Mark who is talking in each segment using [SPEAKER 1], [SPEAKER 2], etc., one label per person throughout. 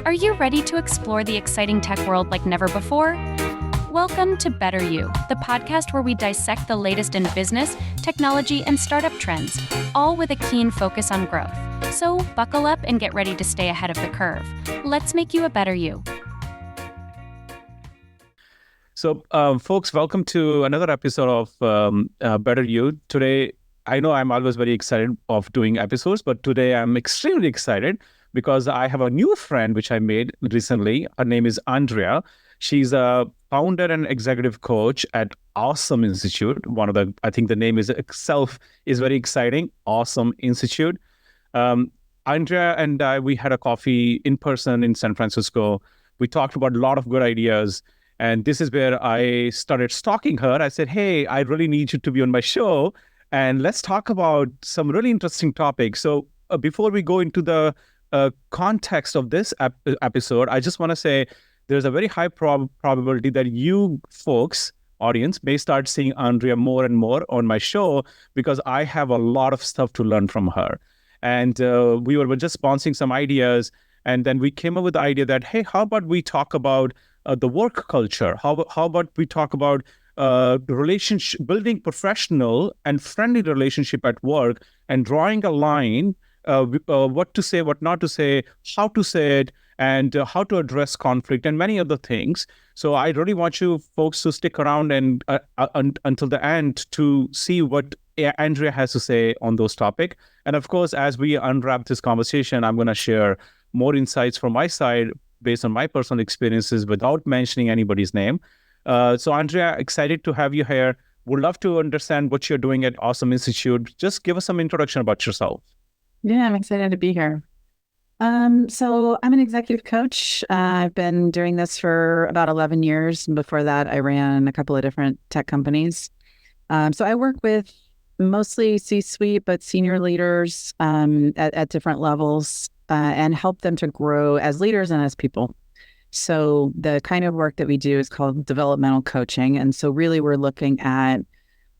[SPEAKER 1] Are you ready to explore the exciting tech world like never before? Welcome to Better You, the podcast where we dissect the latest in business, technology, and startup trends, all with a keen focus on growth. So buckle up and get ready to stay ahead of the curve. Let's make you a better you.
[SPEAKER 2] So, folks, welcome to another episode of Better You. Today, I know I'm always very excited of doing episodes, but today I'm extremely excited because I have a new friend which I made recently. Her name is Andrea. She's a founder and executive coach at Awesome Institute. I think the name is itself is very exciting. Awesome Institute. Andrea and I, we had a coffee in person in San Francisco. We talked about a lot of good ideas. And this is where I started stalking her. I said, hey, I really need you to be on my show. And let's talk about some really interesting topics. So before we go into the context of this episode, I just want to say there's a very high probability that you folks, audience, may start seeing Andrea more and more on my show because I have a lot of stuff to learn from her. And we were just bouncing some ideas. And then we came up with the idea that, hey, how about we talk about the work culture? How about we talk about relationship, building professional and friendly relationship at work and drawing a line, what to say, what not to say, how to say it, and how to address conflict and many other things. So I really want you folks to stick around and until the end to see what Andrea has to say on those topics. And of course, as we unwrap this conversation, I'm going to share more insights from my side based on my personal experiences without mentioning anybody's name. So Andrea, excited to have you here. Would love to understand what you're doing at Awesome Institute. Just give us some introduction about yourself.
[SPEAKER 3] Yeah, I'm excited to be here. So I'm an executive coach. I've been doing this for about 11 years. Before that, I ran a couple of different tech companies. So I work with mostly C-suite, but senior leaders at different levels and help them to grow as leaders and as people. So the kind of work that we do is called developmental coaching. And so really we're looking at,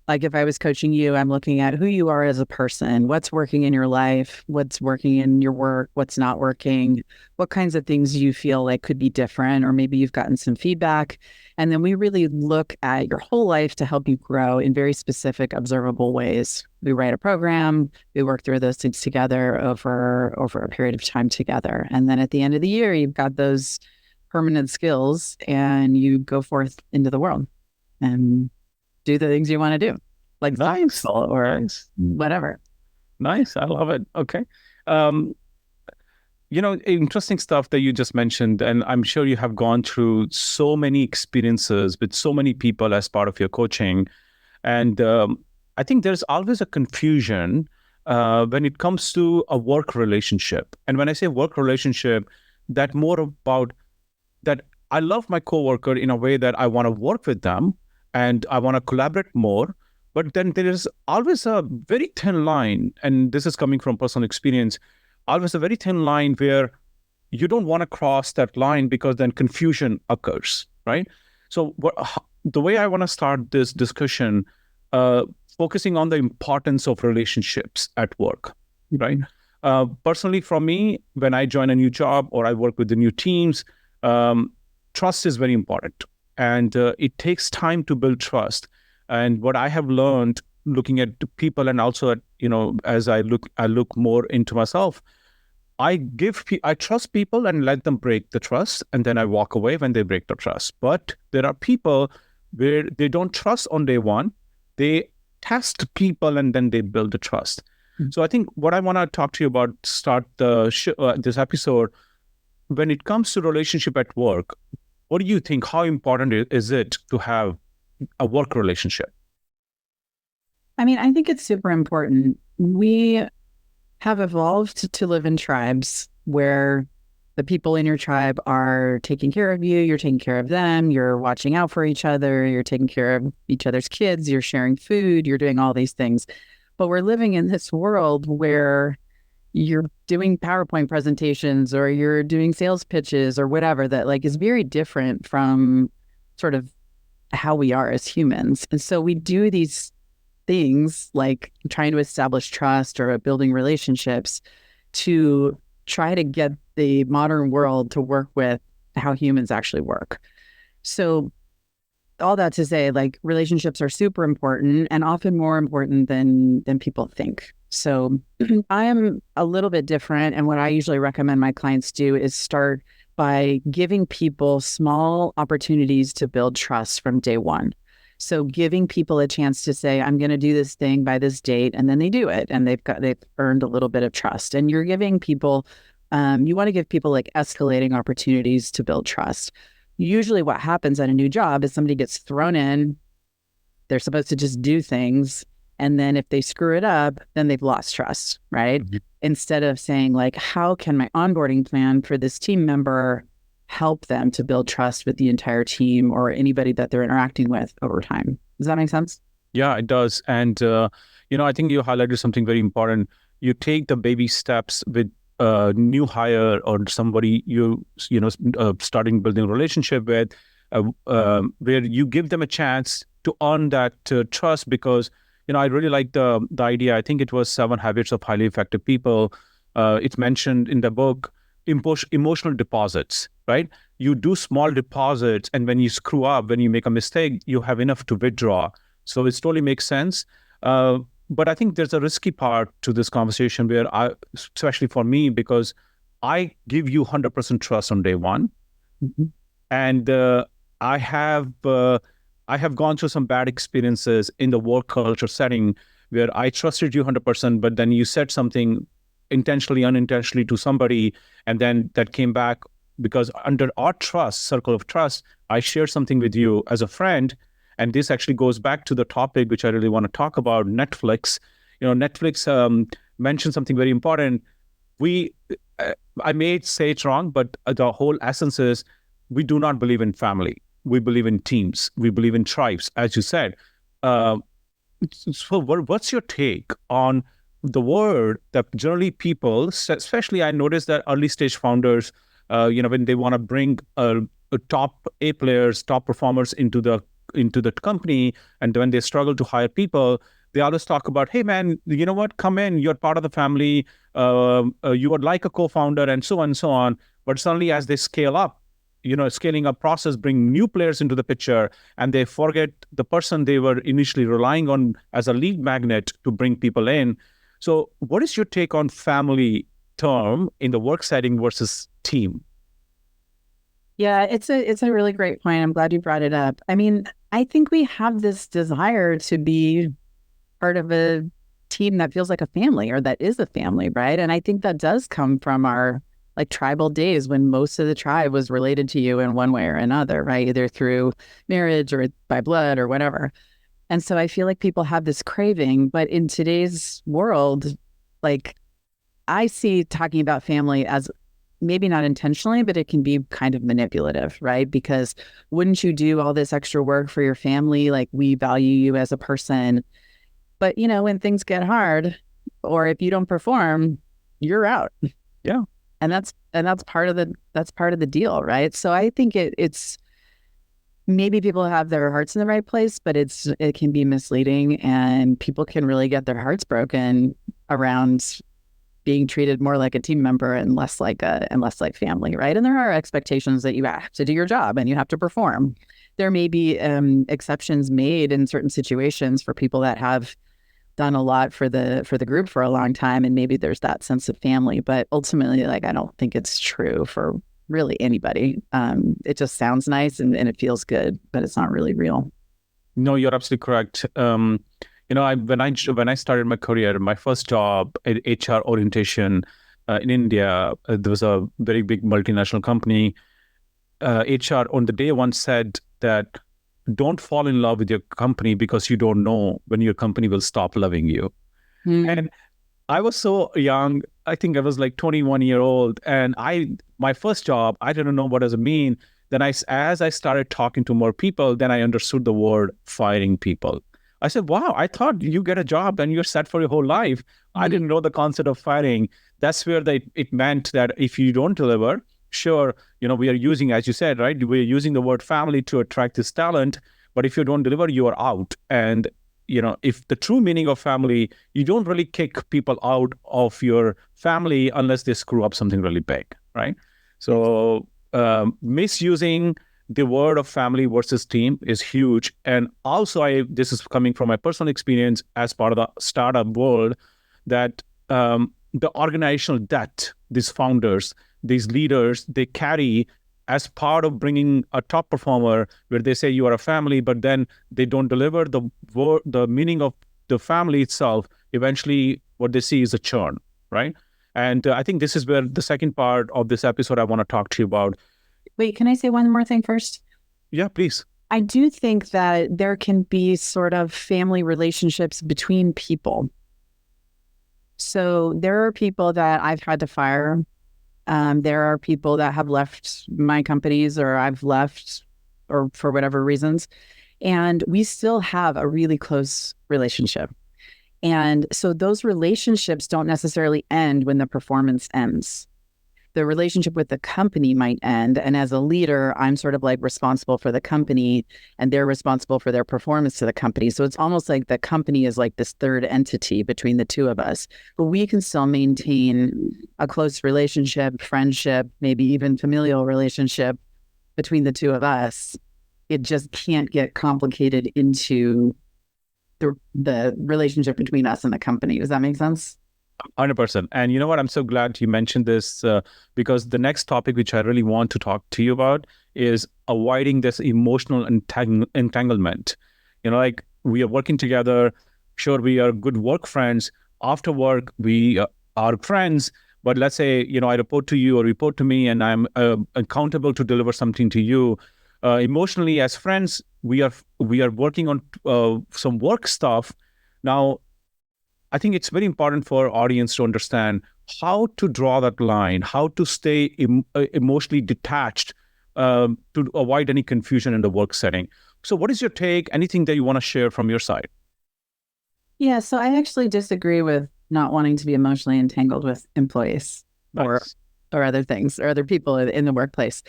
[SPEAKER 3] like if I was coaching you, I'm looking at who you are as a person, what's working in your life, what's working in your work, what's not working, what kinds of things you feel like could be different, or maybe you've gotten some feedback. And then we really look at your whole life to help you grow in very specific, observable ways. We write a program, we work through those things together over a period of time together. And then at the end of the year, you've got those permanent skills and you go forth into the world and do the things you want to do, like
[SPEAKER 2] nice
[SPEAKER 3] or whatever.
[SPEAKER 2] Nice. I love it. Okay. Interesting stuff that you just mentioned, and I'm sure you have gone through so many experiences with so many people as part of your coaching. And I think there's always a confusion when it comes to a work relationship. And when I say work relationship, that more about that I love my coworker in a way that I want to work with them and I want to collaborate more. But then there is always a very thin line, and this is coming from personal experience, always a very thin line where you don't want to cross that line because then confusion occurs, right? So the way I want to start this discussion, focusing on the importance of relationships at work, right? Personally, for me, when I join a new job or I work with the new teams, trust is very important. And it takes time to build trust. And what I have learned looking at people and also at, as I look more into myself, I trust people and let them break the trust. And then I walk away when they break the trust. But there are people where they don't trust on day one. They test people and then they build the trust. Mm-hmm. So I think what I want to talk to you about, start this episode, when it comes to relationship at work, what do you think? How important is it to have a work relationship?
[SPEAKER 3] I mean, I think it's super important. We have evolved to live in tribes where the people in your tribe are taking care of you, you're taking care of them, you're watching out for each other, you're taking care of each other's kids, you're sharing food, you're doing all these things. But we're living in this world where you're doing PowerPoint presentations or you're doing sales pitches or whatever that like is very different from sort of how we are as humans. And so we do these things like trying to establish trust or building relationships to try to get the modern world to work with how humans actually work. So all that to say, like, relationships are super important and often more important than people think. So I am a little bit different. And what I usually recommend my clients do is start by giving people small opportunities to build trust from day one. So giving people a chance to say, I'm going to do this thing by this date, and then they do it, and they've earned a little bit of trust. And you're giving people, you want to give people like escalating opportunities to build trust. Usually what happens at a new job is somebody gets thrown in, they're supposed to just do things. And then if they screw it up, then they've lost trust, right? Mm-hmm. Instead of saying like, how can my onboarding plan for this team member help them to build trust with the entire team or anybody that they're interacting with over time? Does that make sense?
[SPEAKER 2] Yeah, it does. And, I think you highlighted something very important. You take the baby steps with a new hire or somebody starting building a relationship with, where you give them a chance to earn that trust. Because I really like the idea. I think it was 7 Habits of Highly Effective People. It's mentioned in the book, emotional deposits, right? You do small deposits, and when you screw up, when you make a mistake, you have enough to withdraw. So it totally makes sense. But I think there's a risky part to this conversation where especially for me, because I give you 100% trust on day one. Mm-hmm. And I have gone through some bad experiences in the work culture setting where I trusted you 100%, but then you said something intentionally, unintentionally to somebody, and then that came back because under our circle of trust, I shared something with you as a friend. And this actually goes back to the topic, which I really want to talk about, Netflix. Netflix mentioned something very important. I may say it wrong, but the whole essence is we do not believe in family. We believe in teams. We believe in tribes, as you said. So what's your take on the word that generally people, especially I noticed that early stage founders, when they want to bring top A players, top performers into the company, and when they struggle to hire people, they always talk about, hey man, you know what, come in, you're part of the family, you would like a co-founder, and so on and so on. But suddenly as they scale up, scaling up process, bring new players into the picture, and they forget the person they were initially relying on as a lead magnet to bring people in. So what is your take on family term in the work setting versus team?
[SPEAKER 3] Yeah, it's a really great point. I'm glad you brought it up. I mean, I think we have this desire to be part of a team that feels like a family or that is a family, right? And I think that does come from our like tribal days when most of the tribe was related to you in one way or another, right? Either through marriage or by blood or whatever. And so I feel like people have this craving, but in today's world, like I see talking about family as maybe not intentionally, but it can be kind of manipulative, right? Because wouldn't you do all this extra work for your family? Like, we value you as a person. But, when things get hard or if you don't perform, you're out.
[SPEAKER 2] Yeah.
[SPEAKER 3] And that's part of the deal, right? So I think it's maybe people have their hearts in the right place, but it can be misleading, and people can really get their hearts broken around being treated more like a team member and less like family, right? And there are expectations that you have to do your job and you have to perform. There may be exceptions made in certain situations for people that have done a lot for the group for a long time, and maybe there's that sense of family. But ultimately, like, I don't think it's true for really anybody. It just sounds nice and it feels good, but it's not really real.
[SPEAKER 2] No, you're absolutely correct. When I started my career, my first job at HR orientation in India, there was a very big multinational company. HR on the day one said that don't fall in love with your company because you don't know when your company will stop loving you. And I was so young. I think I was like 21 years old, and my first job, I didn't know what does it mean. Then as I started talking to more people, then I understood the word firing people. I said, wow, I thought you get a job and you're set for your whole life. I didn't know the concept of firing. That's where it meant that if you don't deliver, sure, we are using, as you said, right? We're using the word family to attract this talent. But if you don't deliver, you are out. And if the true meaning of family, you don't really kick people out of your family unless they screw up something really big, right? So misusing the word of family versus team is huge. And also, this is coming from my personal experience as part of the startup world, that the organizational debt these founders, these leaders, they carry as part of bringing a top performer, where they say you are a family, but then they don't deliver the meaning of the family itself. Eventually, what they see is a churn, right? And I think this is where the second part of this episode I want to talk to you about.
[SPEAKER 3] Wait, can I say one more thing first?
[SPEAKER 2] Yeah, please.
[SPEAKER 3] I do think that there can be sort of family relationships between people. So there are people that I've had to fire. There are people that have left my companies, or I've left, or for whatever reasons, and we still have a really close relationship. And so those relationships don't necessarily end when the performance ends. The relationship with the company might end. And as a leader, I'm sort of like responsible for the company, and they're responsible for their performance to the company. So it's almost like the company is like this third entity between the two of us. But we can still maintain a close relationship, friendship, maybe even familial relationship between the two of us. It just can't get complicated into the relationship between us and the company. Does that make sense?
[SPEAKER 2] 100%. And you know what? I'm so glad you mentioned this, because the next topic, which I really want to talk to you about, is avoiding this emotional entanglement. Like, we are working together. Sure, we are good work friends. After work, we are friends. But let's say, I report to you or report to me, and I'm accountable to deliver something to you. Emotionally, as friends, we are working on some work stuff. Now, I think it's very important for our audience to understand how to draw that line, how to stay emotionally detached, to avoid any confusion in the work setting. So what is your take? Anything that you want to share from your side?
[SPEAKER 3] Yeah, so I actually disagree with not wanting to be emotionally entangled with employees. Nice. or other things, or other people in the workplace.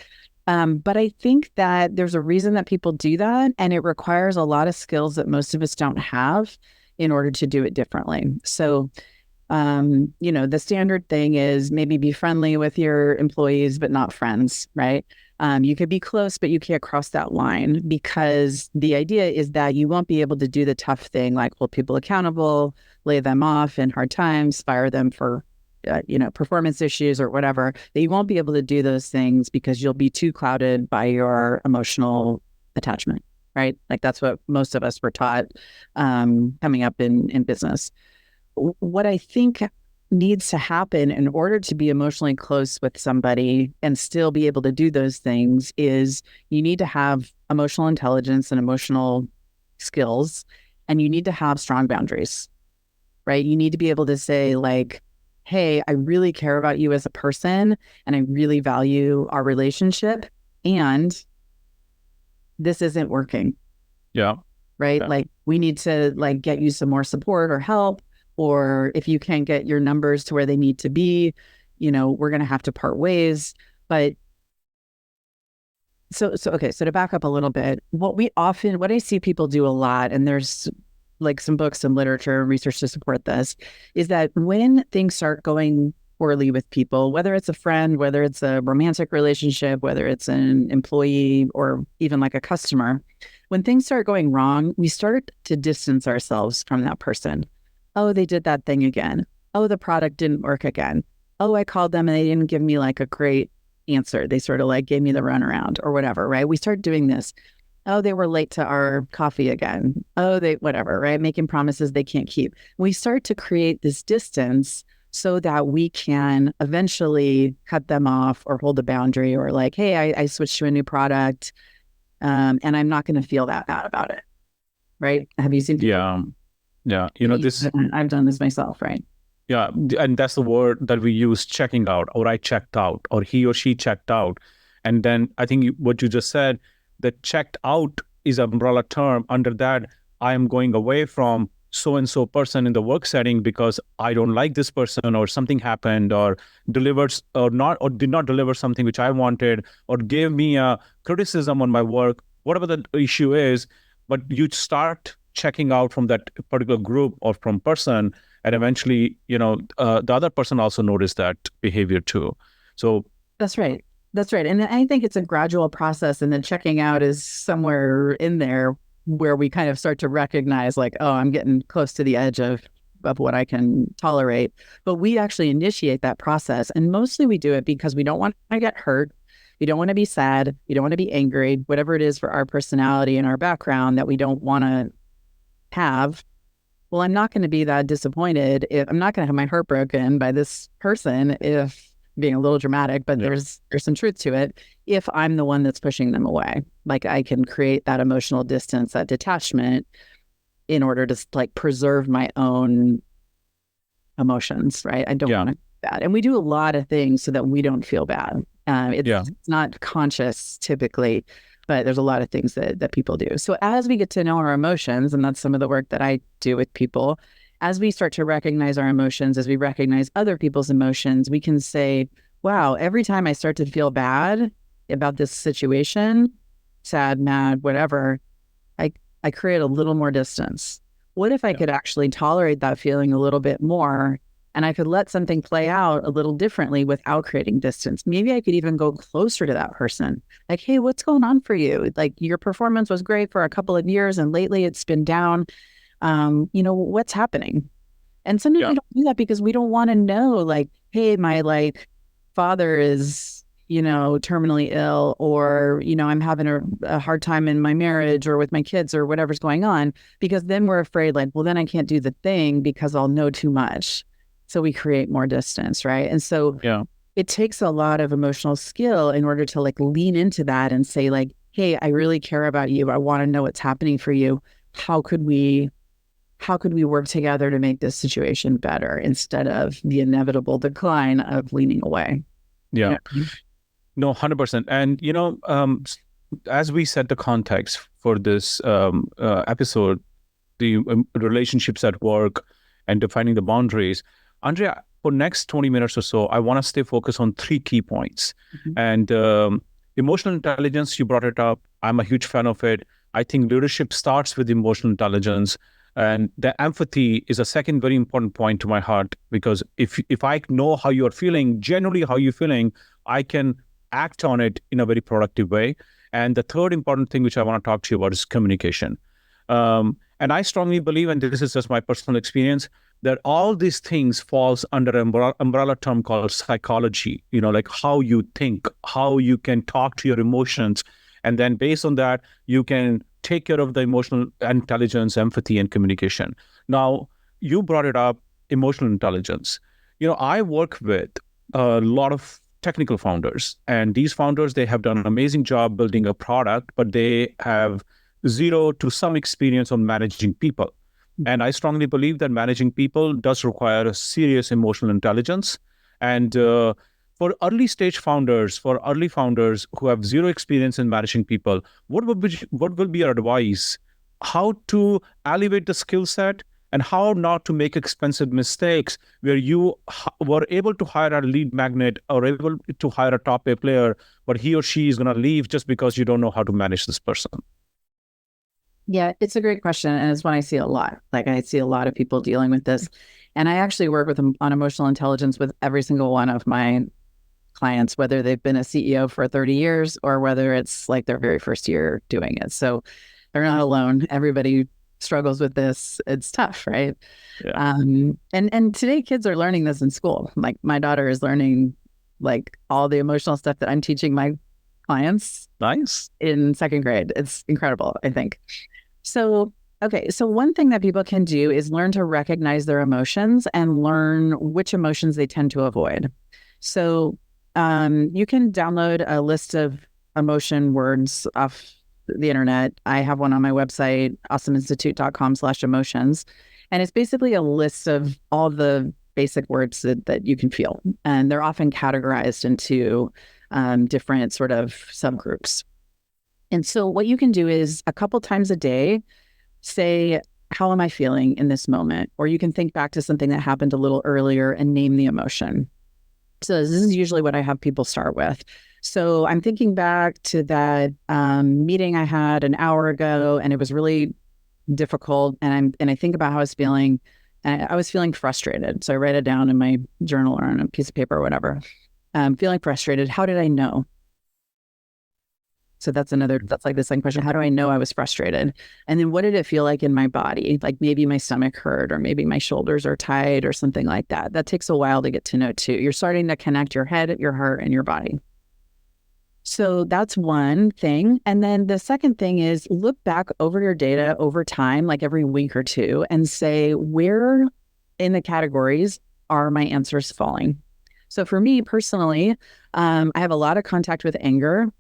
[SPEAKER 3] But I think that there's a reason that people do that, and it requires a lot of skills that most of us don't have in order to do it differently. So, the standard thing is maybe be friendly with your employees, but not friends, right? You could be close, but you can't cross that line, because the idea is that you won't be able to do the tough thing, like hold people accountable, lay them off in hard times, fire them for performance issues or whatever, that you won't be able to do those things because you'll be too clouded by your emotional attachment, right? Like, that's what most of us were taught coming up in business. What I think needs to happen in order to be emotionally close with somebody and still be able to do those things is you need to have emotional intelligence and emotional skills, and you need to have strong boundaries, right? You need to be able to say, like, hey, I really care about you as a person, and I really value our relationship, and this isn't working.
[SPEAKER 2] Yeah.
[SPEAKER 3] Right.
[SPEAKER 2] Yeah.
[SPEAKER 3] Like, we need to get you some more support or help, or if you can't get your numbers to where they need to be, we're going to have to part ways. But okay. So to back up a little bit, what I see people do a lot, and there's some books and literature and research to support this, is that when things start going poorly with people, whether it's a friend, whether it's a romantic relationship, whether it's an employee, or even like a customer, when things start going wrong, we start to distance ourselves from that person. Oh, they did that thing again. Oh, the product didn't work again. Oh, I called them and they didn't give me a great answer. They sort of gave me the runaround or whatever, right? We start doing this. Oh, they were late to our coffee again. Oh, whatever, right? Making promises they can't keep. We start to create this distance so that we can eventually cut them off or hold a boundary, or hey, I switched to a new product, and I'm not going to feel that bad about it, right? Have you seen people?
[SPEAKER 2] Yeah.
[SPEAKER 3] I've done this myself, right?
[SPEAKER 2] Yeah. And that's the word that we use, checking out, or I checked out, or he or she checked out. And then I think what you just said, the checked out is an umbrella term. Under that, I am going away from so-and-so person in the work setting because I don't like this person, or something happened, or delivers or did not deliver something which I wanted, or gave me a criticism on my work, whatever the issue is. But you start checking out from that particular group or from person, and eventually, the other person also noticed that behavior too. So
[SPEAKER 3] That's right. That's right. And I think it's a gradual process. And then checking out is somewhere in there where we kind of start to recognize like, oh, I'm getting close to the edge of what I can tolerate. But we actually initiate that process. And mostly we do it because we don't want to get hurt. We don't want to be sad. We don't want to be angry, whatever it is for our personality and our background that we don't want to have. Well, I'm not going to be that disappointed if I'm not going to have my heart broken by this person if being a little dramatic, but there's some truth to it. If I'm the one that's pushing them away, like I can create that emotional distance, that detachment in order to like preserve my own emotions, right? I don't want to do that. And we do a lot of things so that we don't feel bad. It's not conscious typically, but there's a lot of things that people do. So as we get to know our emotions, and that's some of the work that I do with people, as we start to recognize our emotions, as we recognize other people's emotions, we can say, wow, every time I start to feel bad about this situation, sad, mad, whatever, I create a little more distance. What if I could actually tolerate that feeling a little bit more, and I could let something play out a little differently without creating distance? Maybe I could even go closer to that person. Like, hey, what's going on for you? Like, your performance was great for a couple of years and lately it's been down. What's happening? And sometimes we don't do that because we don't want to know, like, hey, my father is, terminally ill, or, I'm having a hard time in my marriage or with my kids or whatever's going on, because then we're afraid like, well, then I can't do the thing because I'll know too much. So we create more distance. Right. And so it takes a lot of emotional skill in order to like lean into that and say like, hey, I really care about you. I want to know what's happening for you. How could we work together to make this situation better instead of the inevitable decline of leaning away?
[SPEAKER 2] Yeah. No, 100%. And, as we set the context for this episode, the relationships at work and defining the boundaries, Andrea, for next 20 minutes or so, I want to stay focused on 3 key points. And emotional intelligence, you brought it up. I'm a huge fan of it. I think leadership starts with emotional intelligence. And the empathy is a second very important point to my heart, because if I know how you're feeling, generally how you're feeling, I can act on it in a very productive way. And the third important thing which I want to talk to you about is communication. And I strongly believe, and this is just my personal experience, that all these things falls under an umbrella term called psychology, like how you think, how you can talk to your emotions. And then based on that, you can take care of the emotional intelligence, empathy, and communication. Now, you brought it up, emotional intelligence. I work with a lot of technical founders, and these founders, they have done an amazing job building a product, but they have zero to some experience on managing people. And I strongly believe that managing people does require a serious emotional intelligence. And for early founders who have zero experience in managing people, what will be your advice? How to elevate the skill set, and how not to make expensive mistakes where you were able to hire a lead magnet or able to hire a top A player, but he or she is going to leave just because you don't know how to manage this person?
[SPEAKER 3] Yeah, it's a great question. And it's one I see a lot. Like, I see a lot of people dealing with this. And I actually work with them on emotional intelligence with every single one of my clients, whether they've been a CEO for 30 years or whether it's like their very first year doing it. So they're not alone. Everybody struggles with this. It's tough, right?
[SPEAKER 2] Yeah.
[SPEAKER 3] And today kids are learning this in school. Like, my daughter is learning like all the emotional stuff that I'm teaching my clients.
[SPEAKER 2] Nice.
[SPEAKER 3] In 2nd grade. It's incredible, I think. So, okay. So one thing that people can do is learn to recognize their emotions and learn which emotions they tend to avoid. So you can download a list of emotion words off the internet. I have one on my website, awesomeinstitute.com/emotions. And it's basically a list of all the basic words that you can feel. And they're often categorized into different sort of subgroups. And so what you can do is a couple times a day, say, how am I feeling in this moment? Or you can think back to something that happened a little earlier and name the emotion. So this is usually what I have people start with. So I'm thinking back to that meeting I had an hour ago, and it was really difficult, and I think about how I was feeling, and I was feeling frustrated. So I write it down in my journal or on a piece of paper or whatever. Feeling frustrated. How did I know? So that's like the second question. How do I know I was frustrated? And then what did it feel like in my body? Like maybe my stomach hurt, or maybe my shoulders are tight or something like that. That takes a while to get to know too. You're starting to connect your head, your heart, and your body. So that's one thing. And then the second thing is look back over your data over time, like every week or two, and say, where in the categories are my answers falling? So for me personally, I have a lot of contact with anger.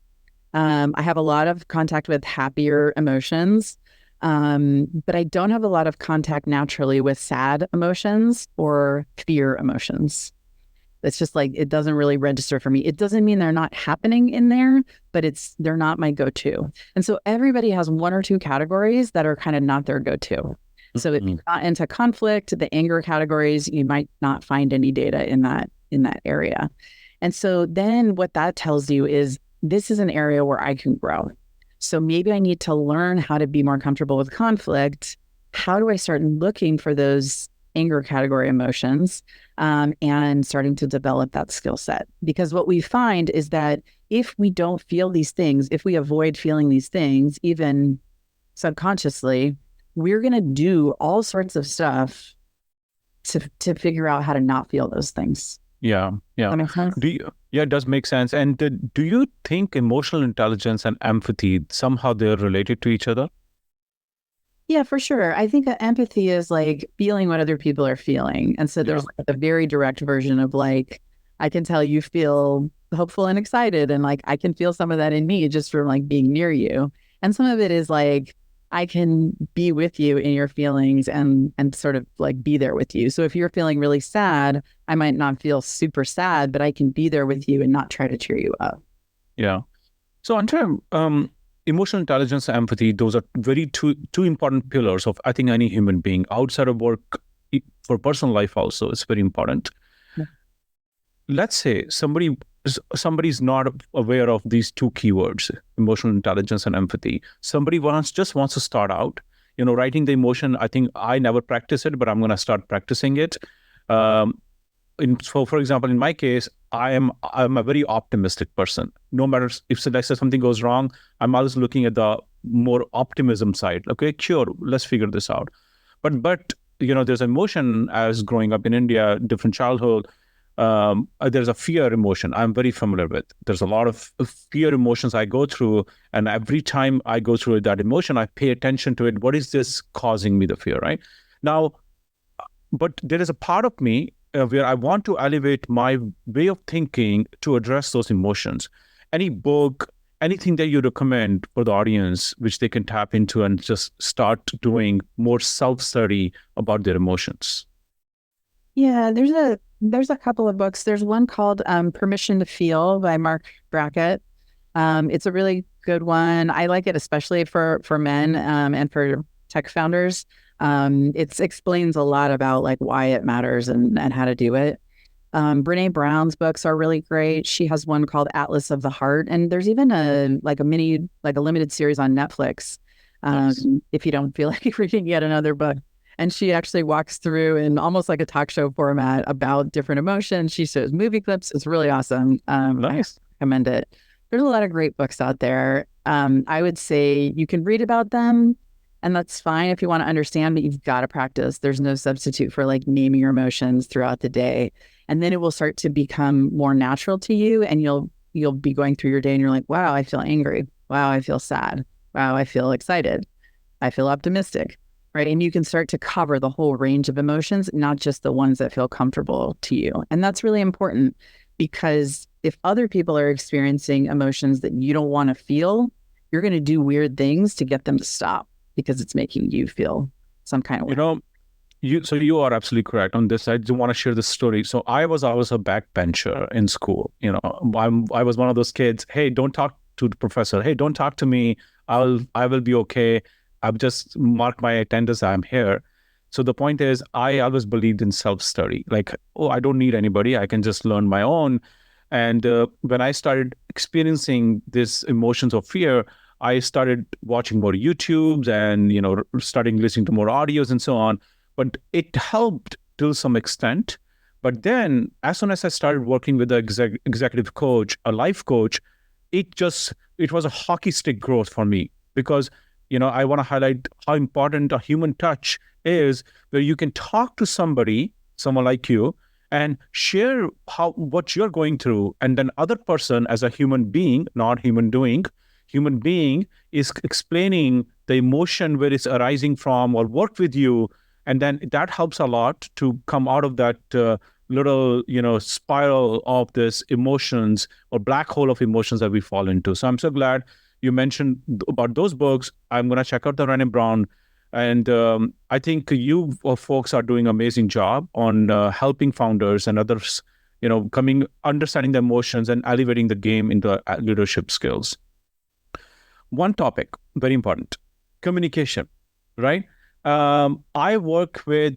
[SPEAKER 3] I have a lot of contact with happier emotions, but I don't have a lot of contact naturally with sad emotions or fear emotions. It's just like, it doesn't really register for me. It doesn't mean they're not happening in there, but they're not my go-to. And so everybody has one or two categories that are kind of not their go-to. So if you're not into conflict, the anger categories, you might not find any data in that area. And so then what that tells you is, this is an area where I can grow. So maybe I need to learn how to be more comfortable with conflict. How do I start looking for those anger category emotions and starting to develop that skill set? Because what we find is that if we don't feel these things, if we avoid feeling these things, even subconsciously, we're going to do all sorts of stuff to figure out how to not feel those things.
[SPEAKER 2] Yeah.
[SPEAKER 3] That makes sense?
[SPEAKER 2] It does make sense. And do you think emotional intelligence and empathy, somehow they're related to each other?
[SPEAKER 3] Yeah, for sure. I think that empathy is like feeling what other people are feeling. And so there's like a very direct version of like, I can tell you feel hopeful and excited. And like, I can feel some of that in me just from like being near you. And some of it is like, I can be with you in your feelings and sort of like be there with you. So if you're feeling really sad, I might not feel super sad, but I can be there with you and not try to cheer you up.
[SPEAKER 2] Yeah. So Andrea, emotional intelligence and empathy, those are very two important pillars of, I think, any human being. Outside of work, for personal life also, it's very important.
[SPEAKER 3] Yeah.
[SPEAKER 2] Let's say somebody's not aware of these two keywords, emotional intelligence and empathy. Somebody just wants to start out, writing the emotion. I think I never practice it, but I'm going to start practicing it. For example, in my case, I'm a very optimistic person. No matter if, let's say, something goes wrong, I'm always looking at the more optimism side. Okay, sure, let's figure this out. But there's emotion as growing up in India, different childhood. There's a fear emotion I'm very familiar with. There's a lot of fear emotions I go through, and every time I go through that emotion, I pay attention to it. What is this causing me the fear, right? Now, but there is a part of me where I want to elevate my way of thinking to address those emotions. Any book, anything that you recommend for the audience, which they can tap into and just start doing more self-study about their emotions?
[SPEAKER 3] Yeah, there's a couple of books. There's one called Permission to Feel by Mark Brackett. It's a really good one. I like it especially for men and for tech founders. It explains a lot about like why it matters and how to do it. Brene Brown's books are really great. She has one called Atlas of the Heart, and there's even a limited series on Netflix. Nice. If you don't feel like reading yet another book. And she actually walks through in almost like a talk show format about different emotions. She shows movie clips. It's really awesome.
[SPEAKER 2] Nice.
[SPEAKER 3] I recommend it. There's a lot of great books out there. I would say you can read about them, and that's fine if you want to understand, but you've got to practice. There's no substitute for like naming your emotions throughout the day. And then it will start to become more natural to you, and you'll be going through your day and you're like, wow, I feel angry. Wow, I feel sad. Wow, I feel excited. I feel optimistic. Right. And you can start to cover the whole range of emotions, not just the ones that feel comfortable to you. And that's really important, because if other people are experiencing emotions that you don't want to feel, you're going to do weird things to get them to stop because it's making you feel some kind of way.
[SPEAKER 2] You are absolutely correct on this. I do want to share this story. So I was always a backbencher in school. I was one of those kids. Hey, don't talk to the professor. Hey, don't talk to me. I will be okay. I've just marked my attendance. I'm here. So the point is, I always believed in self-study. Like, I don't need anybody. I can just learn my own. And when I started experiencing these emotions of fear, I started watching more YouTubes and, starting listening to more audios and so on. But it helped to some extent. But then as soon as I started working with an executive coach, a life coach, it was a hockey stick growth for me because, I want to highlight how important a human touch is, where you can talk to someone like you, and share what you're going through. And then other person, as a human being, not human doing, human being, is explaining the emotion where it's arising from, or work with you. And then that helps a lot to come out of that little, spiral of this emotions, or black hole of emotions that we fall into. So I'm so glad you mentioned about those books. I'm going to check out the Brené Brown. And I think you folks are doing an amazing job on helping founders and others, understanding the emotions and elevating the game into leadership skills. One topic, very important, communication, right? I work with,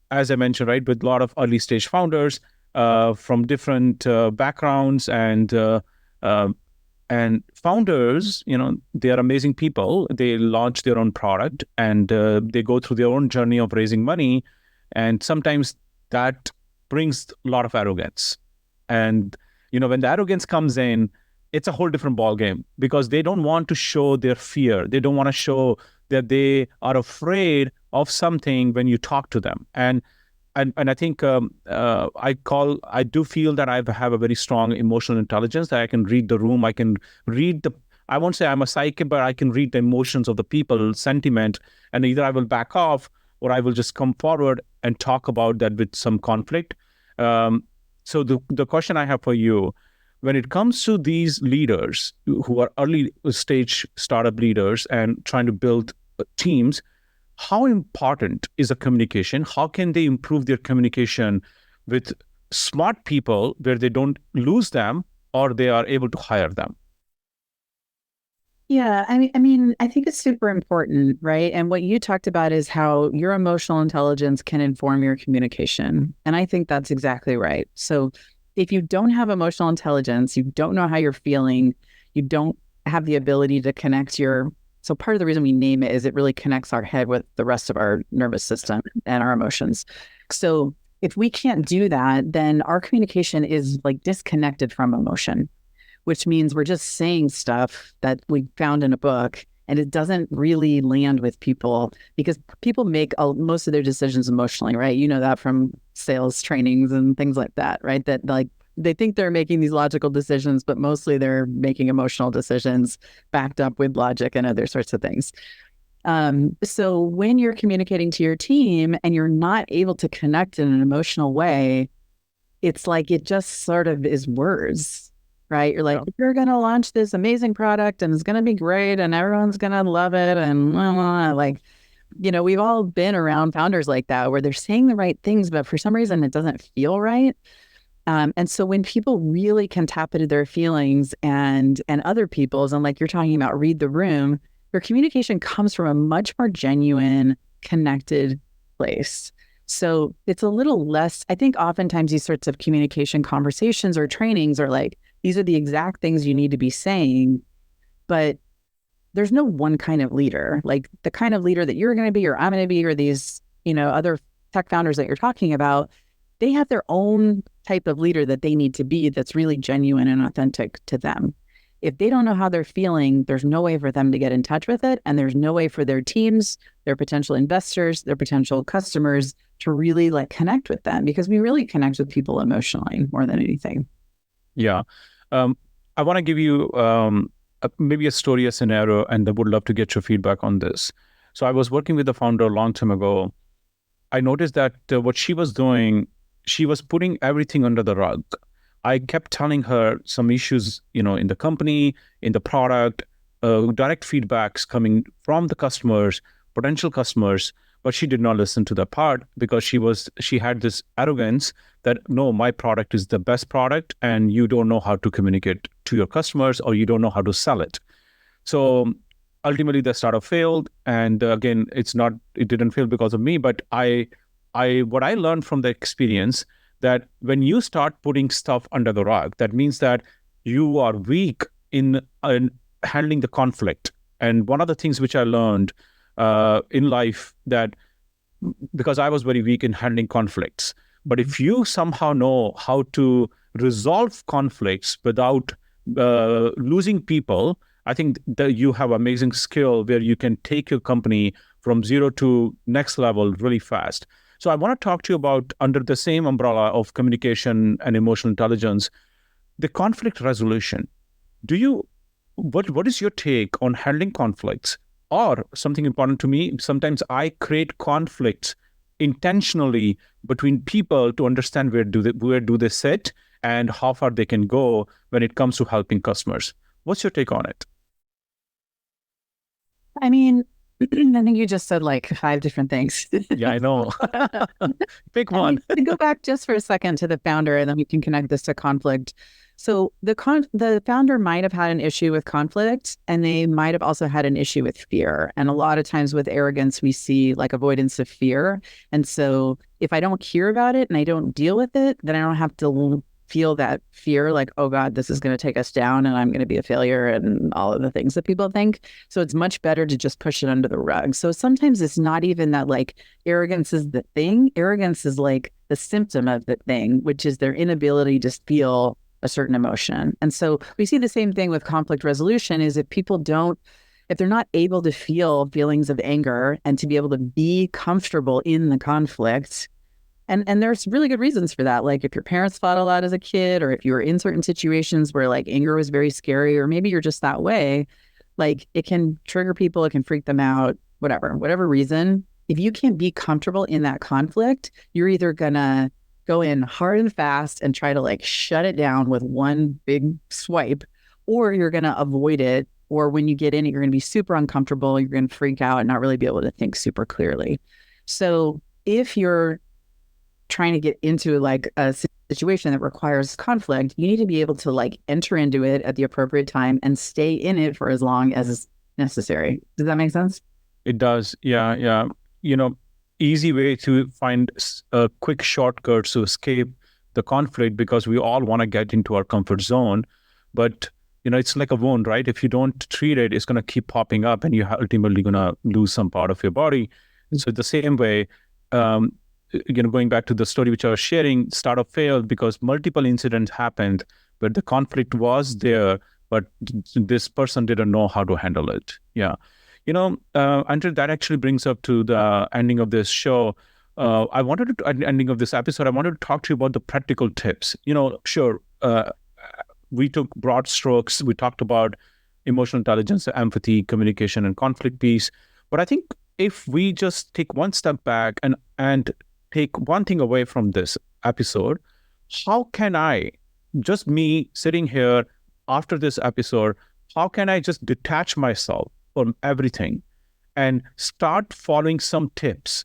[SPEAKER 2] as I mentioned, right, with a lot of early stage founders from different backgrounds, and founders, they are amazing people. They launch their own product, and they go through their own journey of raising money. And sometimes that brings a lot of arrogance. And, when the arrogance comes in, it's a whole different ballgame, because they don't want to show their fear. They don't want to show that they are afraid of something when you talk to them. And I think I do feel that I have a very strong emotional intelligence, that I can read the room. I can read I won't say I'm a psychic, but I can read the emotions of the people, sentiment, and either I will back off, or I will just come forward and talk about that with some conflict. So the question I have for you, when it comes to these leaders who are early stage startup leaders and trying to build teams, how important is the communication? How can they improve their communication with smart people, where they don't lose them, or they are able to hire them?
[SPEAKER 3] Yeah, I think it's super important, right? And what you talked about is how your emotional intelligence can inform your communication. And I think that's exactly right. So if you don't have emotional intelligence, you don't know how you're feeling, you don't have the ability to connect so part of the reason we name it is it really connects our head with the rest of our nervous system and our emotions. So if we can't do that, then our communication is like disconnected from emotion, which means we're just saying stuff that we found in a book, and it doesn't really land with people, because people make most of their decisions emotionally, right? You know that from sales trainings and things like that, right? That like they think they're making these logical decisions, but mostly they're making emotional decisions backed up with logic and other sorts of things. So when you're communicating to your team and you're not able to connect in an emotional way, it's like it just sort of is words, right? You're like, you're going to launch this amazing product and it's going to be great and everyone's going to love it. And like, we've all been around founders like that, where they're saying the right things, but for some reason it doesn't feel right. And so when people really can tap into their feelings and other people's, and like you're talking about, read the room, your communication comes from a much more genuine, connected place. So it's a little less, I think oftentimes these sorts of communication conversations or trainings are like, these are the exact things you need to be saying, but there's no one kind of leader. Like the kind of leader that you're going to be, or I'm going to be, or these, other tech founders that you're talking about, they have their own type of leader that they need to be, that's really genuine and authentic to them. If they don't know how they're feeling, there's no way for them to get in touch with it. And there's no way for their teams, their potential investors, their potential customers to really like connect with them, because we really connect with people emotionally more than anything.
[SPEAKER 2] Yeah. I want to give you maybe a story, a scenario, and I would love to get your feedback on this. So I was working with a founder a long time ago. I noticed that what she was doing, she was putting everything under the rug. I kept telling her some issues, in the company, in the product, direct feedbacks coming from the customers, potential customers, but she did not listen to that part, because she had this arrogance that, no, my product is the best product and you don't know how to communicate to your customers, or you don't know how to sell it. So ultimately the startup failed. And again, it didn't fail because of me, but what I learned from the experience, that when you start putting stuff under the rug, that means that you are weak in handling the conflict. And one of the things which I learned in life that because I was very weak in handling conflicts, but if you somehow know how to resolve conflicts without losing people, I think that you have amazing skill where you can take your company from zero to next level really fast. So I want to talk to you about, under the same umbrella of communication and emotional intelligence, the conflict resolution. What is your take on handling conflicts? Or something important to me, sometimes I create conflicts intentionally between people to understand where do they sit and how far they can go when it comes to helping customers. What's your take on it?
[SPEAKER 3] I mean, I think you just said like 5 different things.
[SPEAKER 2] Yeah, I know. Pick one.
[SPEAKER 3] To go back just for a second to the founder, and then we can connect this to conflict. So the founder might have had an issue with conflict, and they might have also had an issue with fear. And a lot of times with arrogance, we see like avoidance of fear. And so if I don't hear about it and I don't deal with it, then I don't have to feel that fear like, oh God, this is going to take us down and I'm going to be a failure and all of the things that people think. So it's much better to just push it under the rug. So sometimes it's not even that like arrogance is the thing. Arrogance is like the symptom of the thing, which is their inability to feel a certain emotion. And so we see the same thing with conflict resolution is if they're not able to feel feelings of anger and to be able to be comfortable in the conflict. And there's really good reasons for that. Like if your parents fought a lot as a kid, or if you were in certain situations where like anger was very scary, or maybe you're just that way, like it can trigger people, it can freak them out, whatever reason. If you can't be comfortable in that conflict, you're either gonna go in hard and fast and try to like shut it down with one big swipe, or you're gonna avoid it. Or when you get in it, you're gonna be super uncomfortable, you're gonna freak out and not really be able to think super clearly. So if you're trying to get into like a situation that requires conflict, you need to be able to like enter into it at the appropriate time and stay in it for as long as is necessary. Does that make sense?
[SPEAKER 2] It does. Yeah. Easy way to find quick shortcuts to escape the conflict, because we all want to get into our comfort zone. But, it's like a wound, right? If you don't treat it, it's going to keep popping up and you're ultimately going to lose some part of your body. And so the same way, going back to the story which I was sharing, startup failed because multiple incidents happened where the conflict was there, but this person didn't know how to handle it. Yeah. Andrew, that actually brings up to the ending of this show. Ending of this episode, I wanted to talk to you about the practical tips. Sure, we took broad strokes. We talked about emotional intelligence, empathy, communication, and conflict piece. But I think if we just take one step back and take one thing away from this episode, how can I, just me sitting here after this episode, how can I just detach myself from everything and start following some tips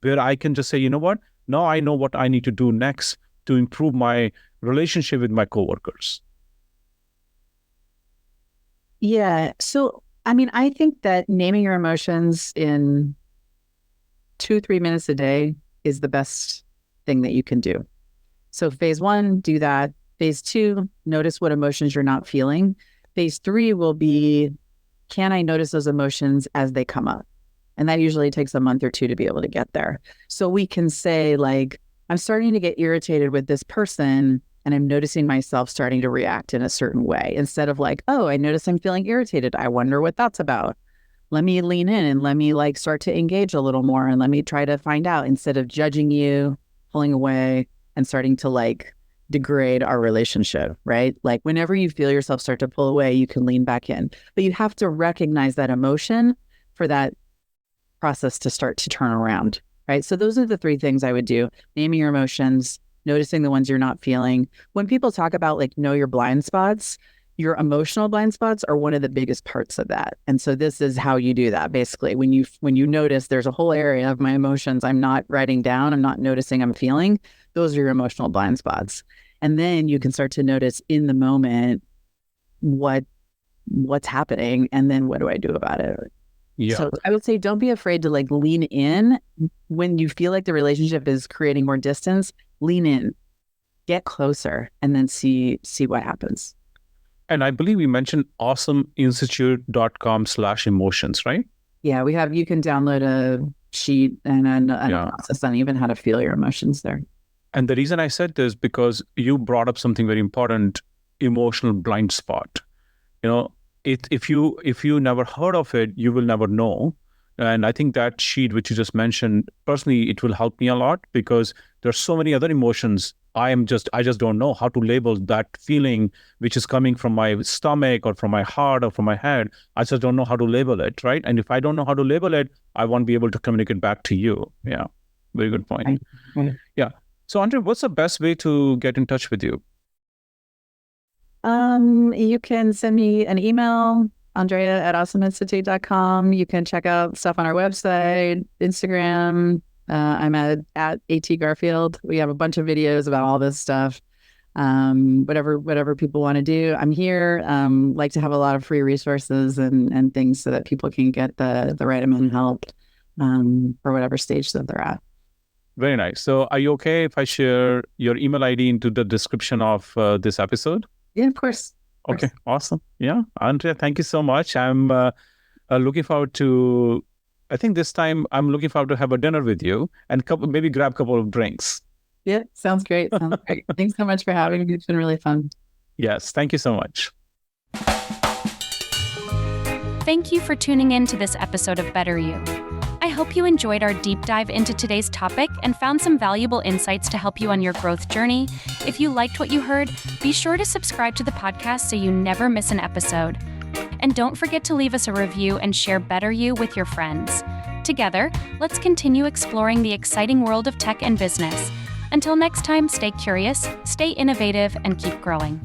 [SPEAKER 2] where I can just say, you know what, now I know what I need to do next to improve my relationship with my coworkers?
[SPEAKER 3] Yeah. So, I think that naming your emotions in 2-3 minutes a day is the best thing that you can do. So phase 1, do that. Phase 2, notice what emotions you're not feeling. Phase 3 will be, can I notice those emotions as they come up? And that usually takes a month or 2 to be able to get there. So we can say like, I'm starting to get irritated with this person and I'm noticing myself starting to react in a certain way, instead of like, oh, I notice I'm feeling irritated. I wonder what that's about. Let me lean in and let me like start to engage a little more and let me try to find out, instead of judging you, pulling away and starting to like degrade our relationship, right? Like whenever you feel yourself start to pull away, you can lean back in, but you have to recognize that emotion for that process to start to turn around, right? So those are the 3 things I would do: naming your emotions, noticing the ones you're not feeling. When people talk about like know your blind spots, your emotional blind spots are one of the biggest parts of that. And so this is how you do that. Basically, when you notice there's a whole area of my emotions I'm not writing down, I'm not noticing I'm feeling, those are your emotional blind spots. And then you can start to notice in the moment what's happening and then what do I do about it?
[SPEAKER 2] Yeah.
[SPEAKER 3] So I would say don't be afraid to like lean in when you feel like the relationship is creating more distance. Lean in, get closer, and then see what happens.
[SPEAKER 2] And I believe we mentioned awesomeinstitute.com/emotions, right?
[SPEAKER 3] Yeah, you can download a sheet and a process on even how to feel your emotions there.
[SPEAKER 2] And the reason I said this because you brought up something very important, emotional blind spot. If you never heard of it, you will never know. And I think that sheet which you just mentioned, personally, it will help me a lot because there's so many other emotions. I just don't know how to label that feeling which is coming from my stomach or from my heart or from my head. I just don't know how to label it, right? And if I don't know how to label it, I won't be able to communicate back to you. Yeah, very good point.
[SPEAKER 3] Right.
[SPEAKER 2] Yeah. So Andrea, what's the best way to get in touch with you?
[SPEAKER 3] You can send me an email, Andrea@awesomeinstitute.com. You can check out stuff on our website, Instagram. I'm at AT Garfield. We have a bunch of videos about all this stuff. Whatever people want to do, I'm here. Like to have a lot of free resources and things so that people can get the right amount of help for whatever stage that they're at.
[SPEAKER 2] Very nice. So are you okay if I share your email ID into the description of this episode?
[SPEAKER 3] Yeah, of course.
[SPEAKER 2] Okay, awesome. Yeah, Andrea, thank you so much. I'm looking forward to, I think this time I'm looking forward to have a dinner with you and maybe grab a couple of drinks.
[SPEAKER 3] Yeah, sounds great. Sounds great. Thanks so much for having me. It's been really fun.
[SPEAKER 2] Yes, thank you so much.
[SPEAKER 1] Thank you for tuning in to this episode of Better You. I hope you enjoyed our deep dive into today's topic and found some valuable insights to help you on your growth journey. If you liked what you heard, be sure to subscribe to the podcast so you never miss an episode. And don't forget to leave us a review and share Better You with your friends. Together, let's continue exploring the exciting world of tech and business. Until next time, stay curious, stay innovative, and keep growing.